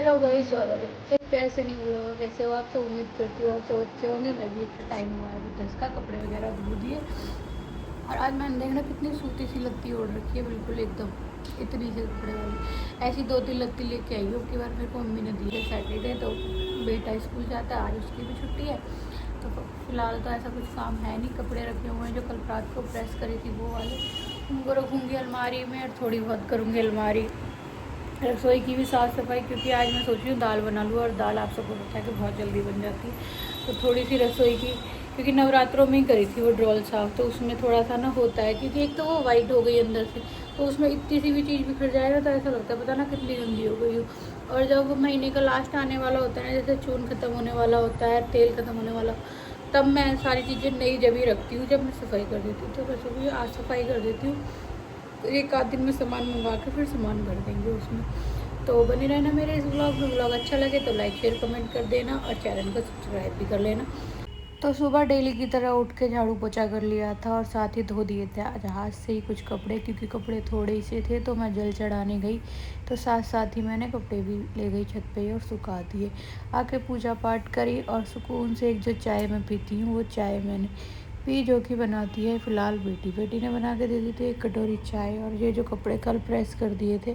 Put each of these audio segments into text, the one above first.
Hello guys, और पैसे नहीं बोला कैसे हो आप सब। उम्मीद करती हो आप सब अच्छे होंगे। मैं भी इतना टाइम हुआ है अभी 10 का, कपड़े वगैरह धो दिए। और आज मैंने देखना कितनी सूती सी लत्ती ओढ़ रखी है, बिल्कुल एकदम इतनी से कपड़े वाली। ऐसी 2-3 लत्ती लेके आई हूँ कि बार मेरे को मम्मी ने दी है। सैटरडे तो बेटा स्कूल जाता है, आज उसकी भी छुट्टी है। तो फिलहाल तो ऐसा कुछ काम है नहीं। कपड़े रखे हुए हैं जो कल रात को प्रेस करी थी वो वाले, उनको रखूँगी अलमारी में। और थोड़ी बहुत करूँगी अलमारी, रसोई की भी साफ़ सफाई, क्योंकि आज मैं सोच रही हूँ दाल बना लूँ। और दाल आप सबको पता है कि बहुत जल्दी बन जाती है। तो थोड़ी सी रसोई की, क्योंकि नवरात्रों में ही करी थी वो ड्रॉल साफ़, तो उसमें थोड़ा सा ना होता है, क्योंकि एक तो वो वाइट हो गई अंदर से, तो उसमें इतनी सी भी चीज़ बिखर जाएगा तो ऐसा लगता है पता ना कितनी गंदी हो गई हो। और जब महीने का लास्ट आने वाला होता है ना, जैसे चून ख़त्म होने वाला होता है, तेल ख़त्म होने वाला, तब मैं सारी चीज़ें नई जब ही रखती हूँ, जब मैं सफाई कर देती हूँ। तो रसोई आज सफाई कर देती हूँ, तो एक आध दिन में सामान मंगवा के फिर सामान भर देंगे उसमें। तो बने रहना मेरे इस व्लॉग में। व्लॉग अच्छा लगे तो लाइक शेयर कमेंट कर देना, और चैनल को सब्सक्राइब भी कर लेना। तो सुबह डेली की तरह उठ के झाड़ू पोछा कर लिया था, और साथ ही धो दिए थे आज हाथ से ही कुछ कपड़े, क्योंकि कपड़े थोड़े ही से थे। तो मैं जल चढ़ाने गई, तो साथ साथ ही मैंने कपड़े भी ले गई छत पे और सुखा दिए। आके पूजा पाठ करी, और सुकून से एक जो चाय मैं पीती हूँ वो चाय मैंने पी, जो कि बनाती है फ़िलहाल बेटी ने बना के दे दी थी 1 कटोरी चाय। और ये जो कपड़े कल प्रेस कर दिए थे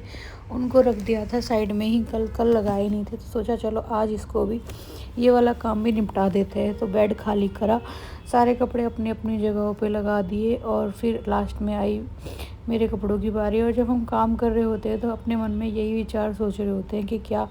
उनको रख दिया था साइड में ही, कल लगाए नहीं थे, तो सोचा चलो आज इसको भी ये वाला काम भी निपटा देते हैं। तो बेड खाली करा, सारे कपड़े अपनी अपनी जगहों पे लगा दिए, और फिर लास्ट में आई मेरे कपड़ों की बारी। और जब हम काम कर रहे होते हैं तो अपने मन में यही विचार सोच रहे होते हैं कि क्या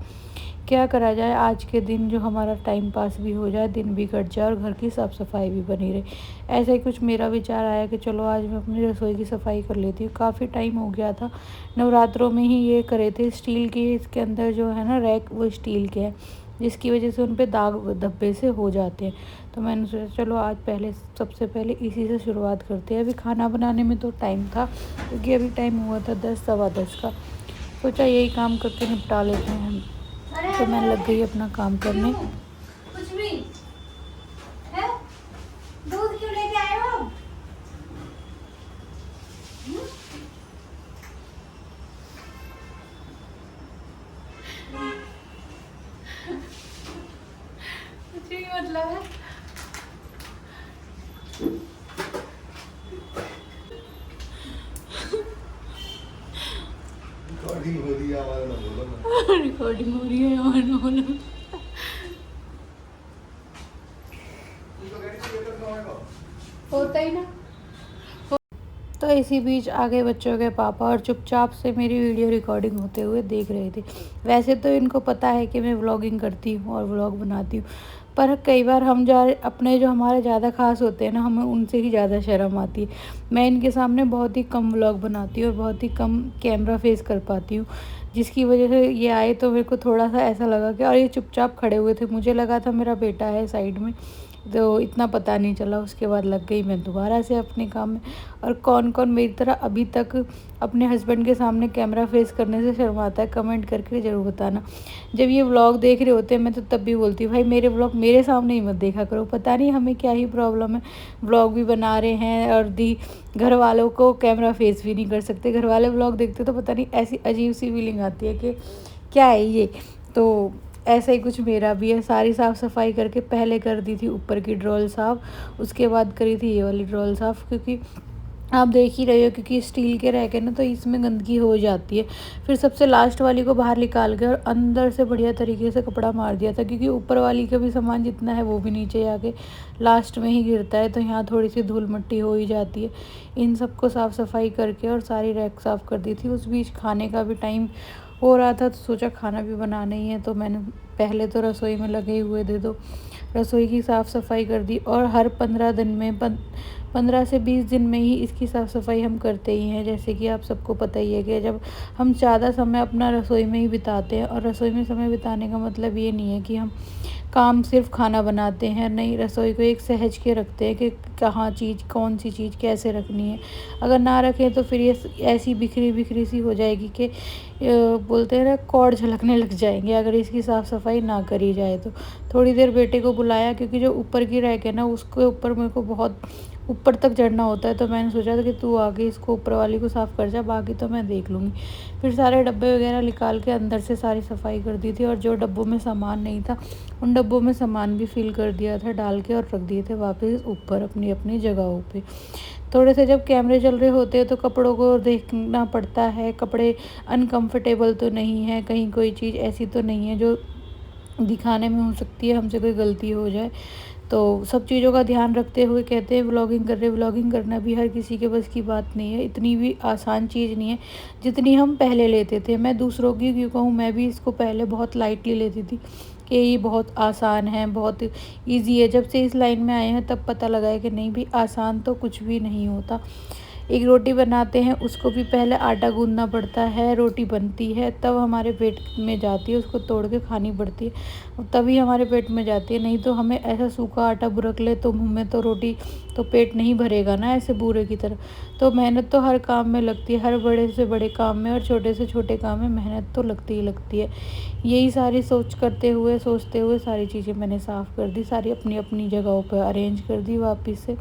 क्या करा जाए आज के दिन, जो हमारा टाइम पास भी हो जाए, दिन भी कट जाए और घर की साफ़ सफाई भी बनी रहे। ऐसा ही कुछ मेरा विचार आया कि चलो आज मैं अपनी रसोई की सफाई कर लेती हूँ। काफ़ी टाइम हो गया था, नवरात्रों में ही ये करे थे। स्टील के इसके अंदर जो है ना रैक, वो स्टील के हैं, जिसकी वजह से उन पर दाग धब्बे से हो जाते हैं। तो मैंने सोचा चलो आज सबसे पहले इसी से शुरुआत करते हैं। अभी खाना बनाने में तो टाइम था, क्योंकि अभी टाइम हुआ था 10 सवा 10 का। सोचा यही काम करके निपटा लेते हैं हम। तो मैं लग गई अपना काम करने। कुछ भी है? दूध क्यों लेके आए हो? कुछ भी मतलब है। रिकॉर्डिंग हो रही है, हमारा ना बोलो ना। रिकॉर्डिंग हो रही है, हमारा ना बोलो। होता ही ना। तो इसी बीच आ गए बच्चों के पापा, और चुपचाप से मेरी वीडियो रिकॉर्डिंग होते हुए देख रहे थे। वैसे तो इनको पता है कि मैं व्लॉगिंग करती हूँ और व्लॉग बनाती हूँ, पर कई बार हम अपने जो हमारे ज़्यादा खास होते हैं ना, हमें उनसे ही ज़्यादा शर्म आती है। मैं इनके सामने बहुत ही कम व्लॉग बनाती हूँ और बहुत ही कम कैमरा फेस कर पाती हूँ, जिसकी वजह से ये आए तो मेरे को थोड़ा सा ऐसा लगा कि, और ये चुपचाप खड़े हुए थे, मुझे लगा था मेरा बेटा है साइड में, तो इतना पता नहीं चला। उसके बाद लग गई मैं दोबारा से अपने काम में। और कौन कौन मेरी तरह अभी तक अपने हस्बैंड के सामने कैमरा फेस करने से शर्माता है, कमेंट करके ज़रूर बताना। जब ये व्लॉग देख रहे होते हैं मैं तो तब भी बोलती हूँ भाई मेरे व्लॉग मेरे सामने ही मत देखा करो। पता नहीं हमें क्या ही प्रॉब्लम है, व्लॉग भी बना रहे हैं और घर वालों को कैमरा फेस भी नहीं कर सकते। घर वाले व्लॉग देखते तो पता नहीं ऐसी अजीब सी फीलिंग आती है कि क्या है ये। तो ऐसा ही कुछ मेरा भी है। सारी साफ़ सफाई करके पहले कर दी थी ऊपर की ड्रॉल साफ़, उसके बाद करी थी ये वाली ड्रॉल साफ़, क्योंकि आप देख ही रहे हो क्योंकि स्टील के रैक है ना, तो इसमें गंदगी हो जाती है। फिर सबसे लास्ट वाली को बाहर निकाल के और अंदर से बढ़िया तरीके से कपड़ा मार दिया था, क्योंकि ऊपर वाली का भी सामान जितना है वो भी नीचे आके लास्ट में ही गिरता है, तो यहाँ थोड़ी सी धूल मिट्टी हो ही जाती है। इन सबको साफ़ सफाई करके और सारी रैक साफ़ कर दी थी। उस बीच खाने का भी टाइम हो रहा था, तो सोचा खाना भी बनाना ही है, तो मैंने पहले तो रसोई में लगे हुए थे तो रसोई की साफ़ सफाई कर दी। और हर 15 दिन में 15 से 20 दिन में ही इसकी साफ़ सफाई हम करते ही हैं। जैसे कि आप सबको पता ही है कि जब हम ज़्यादा समय अपना रसोई में ही बिताते हैं, और रसोई में समय बिताने का मतलब ये नहीं है कि हम काम सिर्फ खाना बनाते हैं, नहीं, रसोई को एक सहज के रखते हैं कि कहाँ चीज़ कौन सी चीज़ कैसे रखनी है। अगर ना रखें तो फिर ये ऐसी बिखरी बिखरी सी हो जाएगी कि बोलते हैं ना कौड़ झलकने लग जाएंगे अगर इसकी साफ़ सफाई ना करी जाए तो। थोड़ी देर बेटे को बुलाया क्योंकि जो ऊपर की रैक है ना उसके ऊपर मेरे को बहुत ऊपर तक चढ़ना होता है, तो मैंने सोचा था कि तू आगे इसको ऊपर वाली को साफ़ कर जा, बाकी तो मैं देख लूँगी। फिर सारे डब्बे वगैरह निकाल के अंदर से सारी सफाई कर दी थी और जो डब्बों में सामान नहीं था उन डब्बों में सामान भी फिल कर दिया था डाल के और रख दिए थे वापस ऊपर अपनी अपनी जगहों पे। थोड़े से जब कैमरे चल रहे होते हैं तो कपड़ों को देखना पड़ता है, कपड़े अनकंफर्टेबल तो नहीं है, कहीं कोई चीज़ ऐसी तो नहीं है जो दिखाने में हो सकती है हमसे कोई गलती हो जाए। तो सब चीज़ों का ध्यान रखते हुए कहते हैं व्लॉगिंग कर रहे, व्लॉगिंग करना भी हर किसी के बस की बात नहीं है, इतनी भी आसान चीज़ नहीं है जितनी हम पहले लेते थे। मैं दूसरों की क्यों कहूँ, मैं भी इसको पहले बहुत लाइटली लेती थी कि ये बहुत आसान है, बहुत इजी है। जब से इस लाइन में आए हैं तब पता लगा है कि नहीं भी आसान तो कुछ भी नहीं होता। एक रोटी बनाते हैं उसको भी पहले आटा गूंदना पड़ता है, रोटी बनती है तब हमारे पेट में जाती है, उसको तोड़ के खानी पड़ती है तभी हमारे पेट में जाती है। नहीं तो हमें ऐसा सूखा आटा बुरक ले तो मुँह में तो रोटी तो पेट नहीं भरेगा ना ऐसे बूरे की तरह। तो मेहनत तो हर काम में लगती है, हर बड़े से बड़े काम में और छोटे से छोटे काम में मेहनत तो लगती ही लगती है। यही सारी सोचते हुए सारी चीज़ें मैंने साफ़ कर दी, सारी अपनी अपनी जगहों पर अरेंज कर दी वापस से।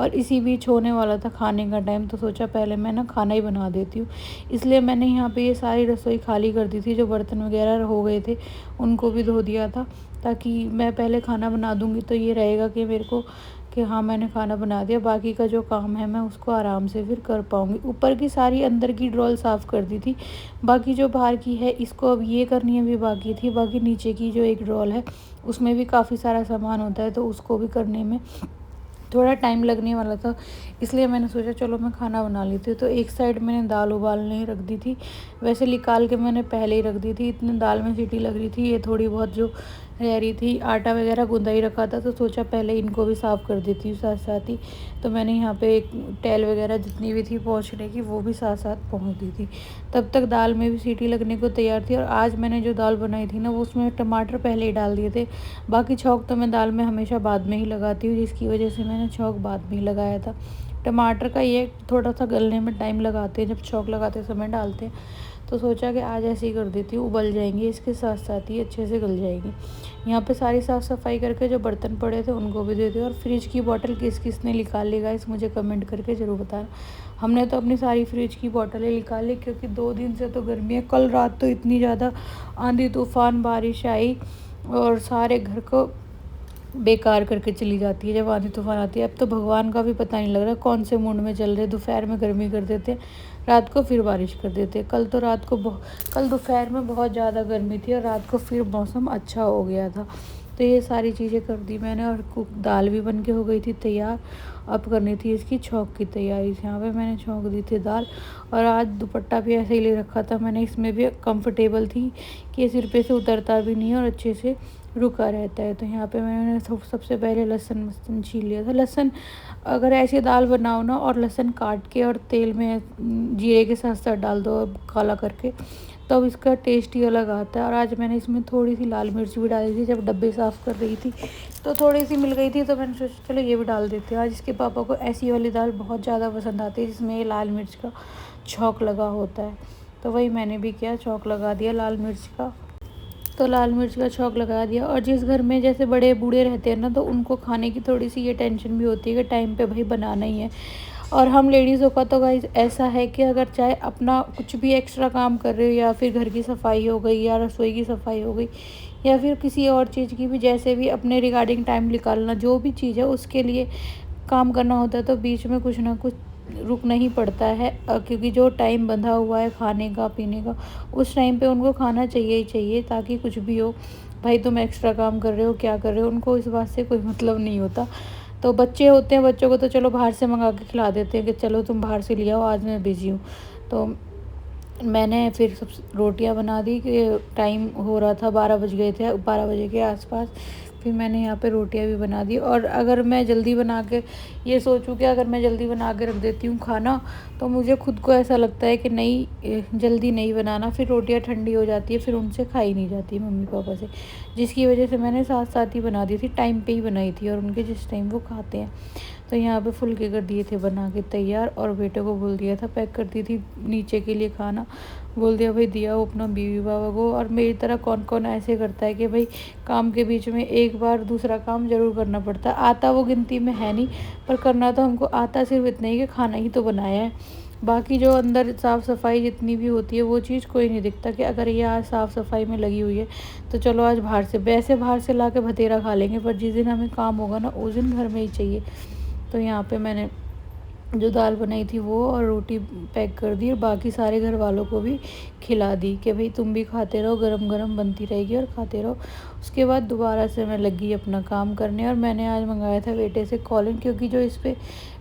और इसी बीच होने वाला था खाने का टाइम, तो सोचा पहले मैं ना खाना ही बना देती हूँ, इसलिए मैंने यहाँ पे ये सारी रसोई खाली कर दी थी। जो बर्तन वगैरह हो गए थे उनको भी धो दिया था ताकि मैं पहले खाना बना दूँगी तो ये रहेगा कि मेरे को कि हाँ मैंने खाना बना दिया, बाकी का जो काम है मैं उसको आराम से फिर कर पाऊँगी। ऊपर की सारी अंदर की ड्रॉल साफ़ कर दी थी, बाकी जो बाहर की है इसको अब ये करनी अभी बाकी थी। बाकी नीचे की जो एक ड्रॉल है उसमें भी काफ़ी सारा सामान होता है तो उसको भी करने में थोड़ा टाइम लगने वाला था, इसलिए मैंने सोचा चलो मैं खाना बना लेती हूँ। तो एक साइड मैंने दाल उबालने रख दी थी, वैसे निकाल के मैंने पहले ही रख दी थी, इतनी दाल में सीटी लग रही थी। ये थोड़ी बहुत जो रह रही थी, आटा वगैरह गूंदा ही रखा था तो सोचा पहले इनको भी साफ़ कर देती हूँ साथ साथ ही। तो मैंने यहाँ पे एक टेल वगैरह जितनी भी थी पहुँचने की वो भी साथ साथ पहुँच दी थी। तब तक दाल में भी सीटी लगने को तैयार थी। और आज मैंने जो दाल बनाई थी ना वो उसमें टमाटर पहले ही डाल दिए थे, बाकी छौंक तो मैं दाल में हमेशा बाद में ही लगाती हूँ, जिसकी वजह से मैंने छौंक बाद में ही लगाया था। टमाटर का ये थोड़ा सा गलने में टाइम लगाते हैं जब छौंक लगाते समय डालते हैं, तो सोचा कि आज ऐसे ही कर देती हूँ, उबल जाएंगी इसके साथ साथ ही अच्छे से गल जाएगी। यहाँ पे सारी साफ़ सफाई करके जो बर्तन पड़े थे उनको भी दे दिया। और फ्रिज की बोतल किस किस ने निकाल ली गाइस मुझे कमेंट करके ज़रूर बताना। हमने तो अपनी सारी फ्रिज की बोतलें निकाल ली क्योंकि 2 दिन से तो गर्मी है। कल रात तो इतनी ज़्यादा आंधी तूफ़ान बारिश आई और सारे घर को बेकार करके चली जाती है जब आंधी तूफान आती है। अब तो भगवान का भी पता नहीं लग रहा कौन से मूड में चल रहे, दोपहर में गर्मी कर देते, रात को फिर बारिश कर देते। कल दोपहर में बहुत ज़्यादा गर्मी थी और रात को फिर मौसम अच्छा हो गया था। तो ये सारी चीज़ें कर दी मैंने और दाल भी बन के हो गई थी तैयार। अब करनी थी इसकी छौंक की तैयारी। यहाँ पे मैंने छौंक दी थी दाल और आज दुपट्टा भी ऐसे ही ले रखा था मैंने, इसमें भी कंफर्टेबल थी कि सिर पे से उतरता भी नहीं और अच्छे से रुका रहता है। तो यहाँ पे मैंने सबसे पहले लहसुन छील लिया था। लहसुन अगर ऐसी दाल बनाओ ना और लहसुन काट के और तेल में जीरे के साथ साथ डाल दो काला करके, तब इसका टेस्ट ही अलग आता है। और आज मैंने इसमें थोड़ी सी लाल मिर्च भी डाली थी, जब डब्बे साफ़ कर रही थी तो थोड़ी सी मिल गई थी तो मैंने सोचा चलो ये भी डाल देते हैं। आज इसके पापा को ऐसी वाली दाल बहुत ज़्यादा पसंद आती है जिसमें ये लाल मिर्च का छौंक लगा होता है, तो वही मैंने भी किया, छौंक लगा दिया लाल मिर्च का। तो लाल मिर्च का छौंक लगा दिया। और जिस घर में जैसे बड़े बूढ़े रहते हैं ना तो उनको खाने की थोड़ी सी ये टेंशन भी होती है कि टाइम पे भाई बनाना ही है। और हम लेडीज़ों का तो गाइस ऐसा है कि अगर चाहे अपना कुछ भी एक्स्ट्रा काम कर रहे हो या फिर घर की सफाई हो गई या रसोई की सफाई हो गई या फिर किसी और चीज़ की भी, जैसे भी अपने रिगार्डिंग टाइम निकालना जो भी चीज़ है उसके लिए काम करना होता है तो बीच में कुछ ना कुछ रुकना ही पड़ता है। क्योंकि जो टाइम बंधा हुआ है खाने का पीने का उस टाइम पे उनको खाना चाहिए ही चाहिए, ताकि कुछ भी हो भाई तुम एक्स्ट्रा काम कर रहे हो क्या कर रहे हो, उनको इस बात से कोई मतलब नहीं होता। तो बच्चे होते हैं, बच्चों को तो चलो बाहर से मंगा के खिला देते हैं कि चलो तुम बाहर से ले आओ आज मैं बिज़ी हूँ। तो मैंने फिर सब रोटियां बना दी कि टाइम हो रहा था, 12 बज गए थे, 12 बजे के आसपास। फिर मैंने यहाँ पे रोटियाँ भी बना दी। और अगर मैं जल्दी बना के ये सोचूं कि अगर मैं जल्दी बना के रख देती हूँ खाना, तो मुझे खुद को ऐसा लगता है कि नहीं, जल्दी नहीं बनाना, फिर रोटियाँ ठंडी हो जाती है, फिर उनसे खाई नहीं जाती मम्मी पापा से, जिसकी वजह से मैंने साथ साथ ही बना दी थी, टाइम पे ही बनाई थी और उनके जिस टाइम वो खाते हैं। तो यहाँ पे फुलके कर दिए थे बना के तैयार, और बेटे को बोल दिया था, पैक कर दी थी नीचे के लिए खाना, बोल दिया भाई दिया हो अपना बीवी बाबा को। और मेरी तरह कौन कौन ऐसे करता है कि भाई काम के बीच में एक बार दूसरा काम ज़रूर करना पड़ता है। आता वो गिनती में है नहीं, पर करना तो हमको आता सिर्फ इतना ही कि खाना ही तो बनाया है। बाकी जो अंदर साफ़ सफाई जितनी भी होती है वो चीज़ कोई नहीं दिखता कि अगर ये आज साफ़ सफाई में लगी हुई है तो चलो आज बाहर से ला के भतेरा खा लेंगे, पर जिस दिन हमें काम होगा ना उस दिन घर में ही चाहिए। तो यहाँ पे मैंने जो दाल बनाई थी वो और रोटी पैक कर दी, और बाकी सारे घर वालों को भी खिला दी कि भाई तुम भी खाते रहो, गरम गरम बनती रहेगी और खाते रहो। उसके बाद दोबारा से मैं लगी अपना काम करने, और मैंने आज मंगाया था बेटे से कॉलिन, क्योंकि जो इस पर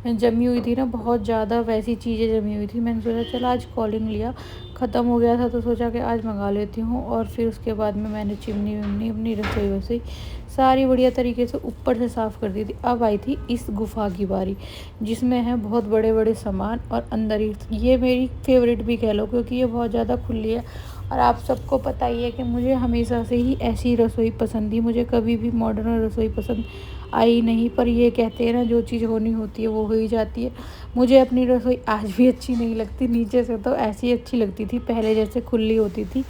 जमी हुई थी ना बहुत ज़्यादा वैसी चीज़ें जमी हुई थी। मैंने सोचा चल आज कॉलिन लिया, ख़त्म हो गया था तो सोचा कि आज मंगा लेती हूँ। और फिर उसके बाद में मैंने चिमनी विमनी अपनी रसोई वसोई सारी बढ़िया तरीके से ऊपर से साफ़ कर दी थी। अब आई थी इस गुफ़ा की बारी, जिसमें है बहुत बड़े बड़े सामान, और अंदर ही ये मेरी फेवरेट भी कह लो, क्योंकि ये बहुत ज़्यादा खुली है। और आप सबको पता ही है कि मुझे हमेशा से ही ऐसी रसोई पसंद थी, मुझे कभी भी मॉडर्न रसोई पसंद आई नहीं। पर ये कहते हैं ना जो चीज़ होनी होती है वो हो ही जाती है। मुझे अपनी रसोई आज भी अच्छी नहीं लगती, नीचे से तो ऐसी अच्छी लगती थी, पहले जैसे खुली होती थी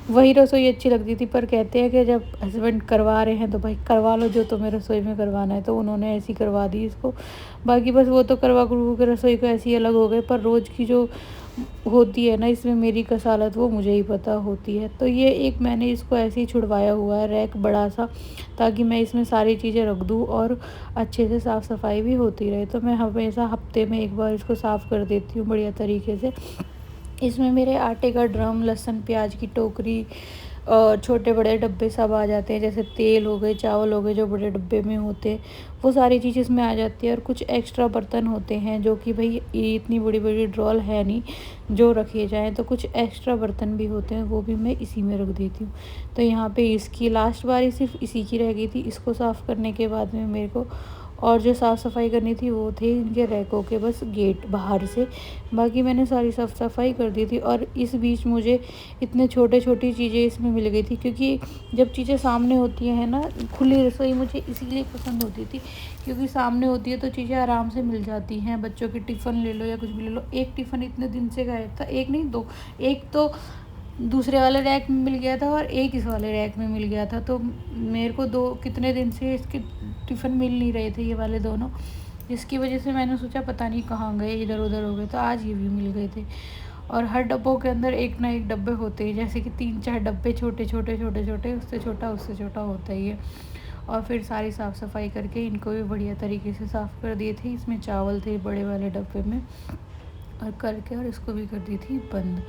वही रसोई अच्छी लगती थी। पर कहते हैं कि जब हस्बैंड करवा रहे हैं तो भाई करवा लो जो तुम्हें रसोई में करवाना है, तो उन्होंने ऐसी करवा दी इसको। बाकी बस वो तो करवा करवा के रसोई को ऐसी अलग हो गए, पर रोज़ की जो होती है ना इसमें मेरी कसालत वो मुझे ही पता होती है। तो ये एक मैंने इसको ऐसे ही छुड़वाया हुआ है रैक बड़ा सा, ताकि मैं इसमें सारी चीज़ें रख दूँ और अच्छे से साफ़ सफाई भी होती रहे। तो मैं हमेशा हफ्ते में एक बार इसको साफ़ कर देती हूँ बढ़िया तरीके से। इसमें मेरे आटे का ड्रम, लहसुन प्याज की टोकरी और छोटे बड़े डब्बे सब आ जाते हैं, जैसे तेल हो गए, चावल हो गए जो बड़े डब्बे में होते हैं, वो सारी चीज़ इसमें आ जाती है। और कुछ एक्स्ट्रा बर्तन होते हैं जो कि भाई ये इतनी बड़ी बड़ी ड्रॉल है नहीं जो रखे जाएं, तो कुछ एक्स्ट्रा बर्तन भी होते हैं वो भी मैं इसी में रख देती हूँ। तो यहाँ पे इसकी लास्ट बारी सिर्फ इसी की रह गई थी। इसको साफ़ करने के बाद में मेरे को और जो साफ़ सफाई करनी थी वो थे इनके रैकों के बस गेट बाहर से, बाकी मैंने सारी साफ़ सफाई कर दी थी। और इस बीच मुझे इतने छोटी चीज़ें इसमें मिल गई थी, क्योंकि जब चीज़ें सामने होती हैं ना, खुली रसोई मुझे इसीलिए पसंद होती थी क्योंकि सामने होती है तो चीज़ें आराम से मिल जाती हैं। बच्चों के टिफ़िन ले लो या कुछ भी ले लो। एक टिफ़िन इतने दिन से गायब था, एक नहीं दो, एक तो दूसरे वाले रैक में मिल गया था और एक इस वाले रैक में मिल गया था। तो मेरे को कितने दिन से इसके टिफ़िन मिल नहीं रहे थे ये वाले दोनों, जिसकी वजह से मैंने सोचा पता नहीं कहाँ गए, इधर उधर हो गए। तो आज ये भी मिल गए थे। और हर डब्बों के अंदर एक ना एक डब्बे होते हैं, जैसे कि 3-4 डब्बे छोटे छोटे उससे छोटा होता ही है। और फिर सारी साफ़ सफाई करके इनको भी बढ़िया तरीके से साफ़ कर दिए थे। इसमें चावल थे बड़े वाले डब्बे में, और करके और इसको भी कर दी थी बंद।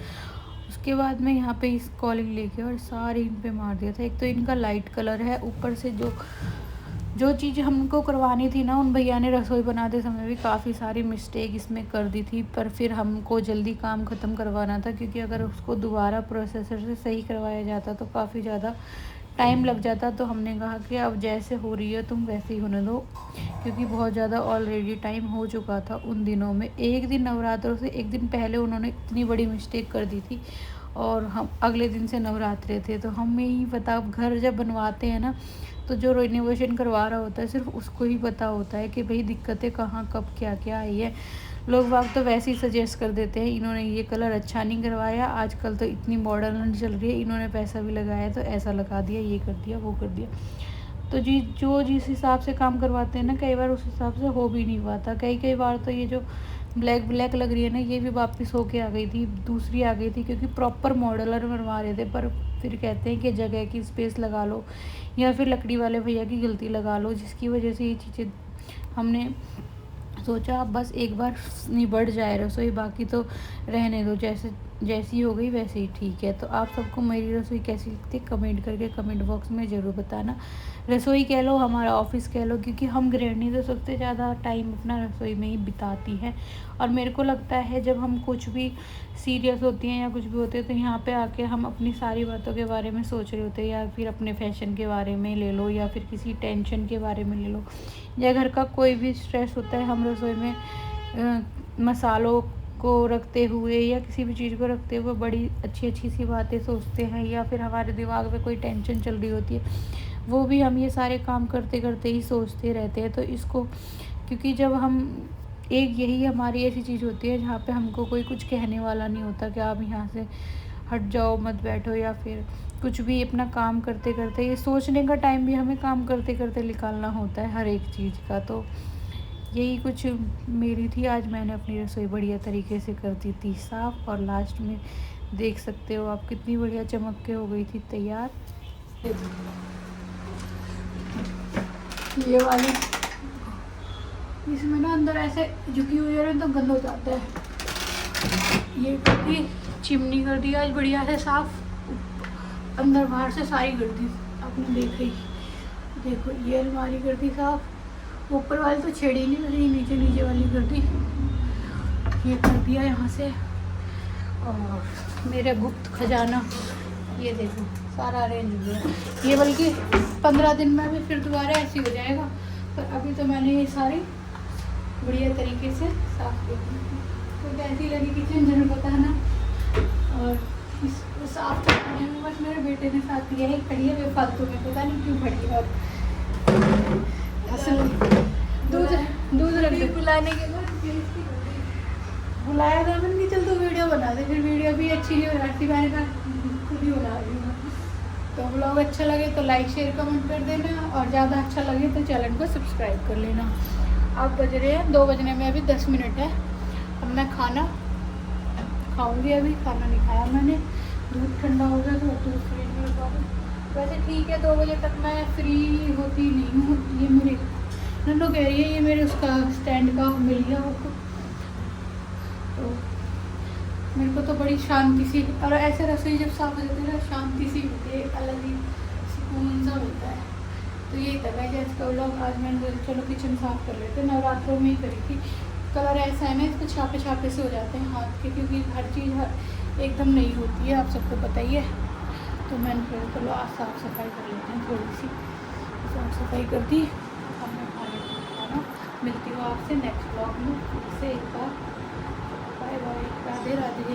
उसके बाद में यहाँ पे इस कॉलिंग लेके और सारे इन पे मार दिया था। एक तो इनका लाइट कलर है, ऊपर से जो चीज़ हमको करवानी थी ना, उन भैया ने रसोई बनाते समय भी काफ़ी सारी मिस्टेक इसमें कर दी थी। पर फिर हमको जल्दी काम ख़त्म करवाना था, क्योंकि अगर उसको दोबारा प्रोसेसर से सही करवाया जाता तो काफ़ी ज़्यादा टाइम लग जाता। तो हमने कहा कि अब जैसे हो रही है तुम वैसे ही होने दो, क्योंकि बहुत ज़्यादा ऑलरेडी टाइम हो चुका था उन दिनों में। एक दिन नवरात्रों से एक दिन पहले उन्होंने इतनी बड़ी मिस्टेक कर दी थी, और हम अगले दिन से नवरात्रे थे। तो हमें ही पता, अब घर जब बनवाते हैं ना तो जो रिनोवेशन करवा रहा होता है सिर्फ उसको ही पता होता है कि भाई दिक्कतें कहाँ कब क्या क्या आई है। लोग वाग तो वैसे ही सजेस्ट कर देते हैं, इन्होंने ये कलर अच्छा नहीं करवाया, आजकल तो इतनी मॉडर्न चल रही है, इन्होंने पैसा भी लगाया तो ऐसा लगा दिया, ये कर दिया वो कर दिया। तो जो जिस हिसाब से काम करवाते हैं ना, कई बार उस हिसाब से हो भी नहीं पाता। कई बार तो ये जो ब्लैक लग रही है ना, ये भी वापस होके आ गई थी, दूसरी आ गई थी, क्योंकि प्रॉपर मॉडलर बनवा रहे थे। पर फिर कहते हैं कि जगह की स्पेस लगा लो या फिर लकड़ी वाले भैया की गलती लगा लो, जिसकी वजह से ये चीज़ें हमने सोचा अब बस एक बार निबट जाए रसोई, बाकी तो रहने दो, जैसे जैसी हो गई वैसे ही ठीक है। तो आप सबको मेरी रसोई कैसी लगती है कमेंट करके कमेंट बॉक्स में ज़रूर बताना। रसोई कह लो, हमारा ऑफिस कह लो, क्योंकि हम गृहिणी तो सबसे ज़्यादा टाइम अपना रसोई में ही बिताती हैं। और मेरे को लगता है जब हम कुछ भी सीरियस होती हैं या कुछ भी होते हैं तो यहाँ पे आके हम अपनी सारी बातों के बारे में सोच रहे होते हैं, या फिर अपने फैशन के बारे में ले लो, या फिर किसी टेंशन के बारे में ले लो, या घर का कोई भी स्ट्रेस होता है हम रसोई में मसालों को रखते हुए या किसी भी चीज़ को रखते हुए बड़ी अच्छी अच्छी सी बातें सोचते हैं, या फिर हमारे दिमाग में कोई टेंशन चल रही होती है वो भी हम ये सारे काम करते करते ही सोचते रहते हैं। तो इसको, क्योंकि जब हम एक यही हमारी ऐसी चीज़ होती है जहाँ पे हमको कोई कुछ कहने वाला नहीं होता कि आप यहाँ से हट जाओ, मत बैठो, या फिर कुछ भी अपना काम करते करते, ये सोचने का टाइम भी हमें काम करते करते निकालना होता है हर एक चीज़ का। तो यही कुछ मेरी थी। आज मैंने अपनी रसोई बढ़िया तरीके से कर दी थी साफ़, और लास्ट में देख सकते हो आप कितनी बढ़िया चमक के हो गई थी तैयार। ये वाली इसमें ना अंदर ऐसे झुकी हुई है तो गंदा हो जाता है। ये कर दी, चिमनी कर दी आज बढ़िया से साफ, अंदर बाहर से सारी कर दी आपने देख ही। देखो ये अलमारी कर दी साफ, ऊपर वाली तो छेड़ी नहीं करी, नीचे नीचे वाली कर दी। ये कर दिया यहाँ से। और मेरा गुप्त खजाना ये देखो सारा अरेंज हो गया। ये बल्कि 15 दिन में भी फिर दोबारा ऐसे हो जाएगा, पर अभी तो मैंने ये सारी बढ़िया तरीके से साफ कर दी। तो कैसी लगी किचन ज़रूर बताना। और इसको साफ करने में बस मेरे बेटे ने साथ दिया है, खड़ी है बेफालतू में, पता नहीं क्यों खड़ी है। और असल दूध रख दे बुलाने के बाद बुलाया था मैंने, चल तो वीडियो बना दे, फिर वीडियो भी अच्छी नहीं हो रही थी, मैंने कहा खुद ही बना रही हूँ। तो ब्लॉग अच्छा लगे तो लाइक शेयर कमेंट कर देना, और ज़्यादा अच्छा लगे तो चैनल को सब्सक्राइब कर लेना। अब बज रहे हैं 2 बजने में अभी 10 मिनट है। अब मैं खाना खाऊंगी, अभी खाना नहीं खाया मैंने, दूध ठंडा हो गया तो दूध फ्रिज में रखवा दूँ। वैसे ठीक है 2 बजे तक मैं फ्री होती नहीं हूँ। ये मेरे नन्नू कह रही है ये मेरे उसका स्टैंड का मिल गया आपको, तो मेरे को तो बड़ी शांति सी, और ऐसे रसोई जब साफ हो जाती है ना शांति सी होती है, अलग ही सुकून सा मिलता है। तो यही था गाइस आज का व्लॉग। आज मैंने सोचा चलो किचन साफ़ कर लेते, नवरात्रों में ही करी थी। कलर ऐसा है ना, इसको छापे छापे से हो जाते हैं हाथ के, क्योंकि हर चीज़ एकदम नहीं होती है, आप सबको पता ही है। तो मैंने फिर चलो आज साफ़ सफाई कर लेते हैं, थोड़ी सी साफ़ सफाई कर दी। अब मैं खा लेती हूँ खाना। मिलती हूँ आपसे नेक्स्ट व्लॉग में फिर से एक बार। Bye bye, Radhe Radhe.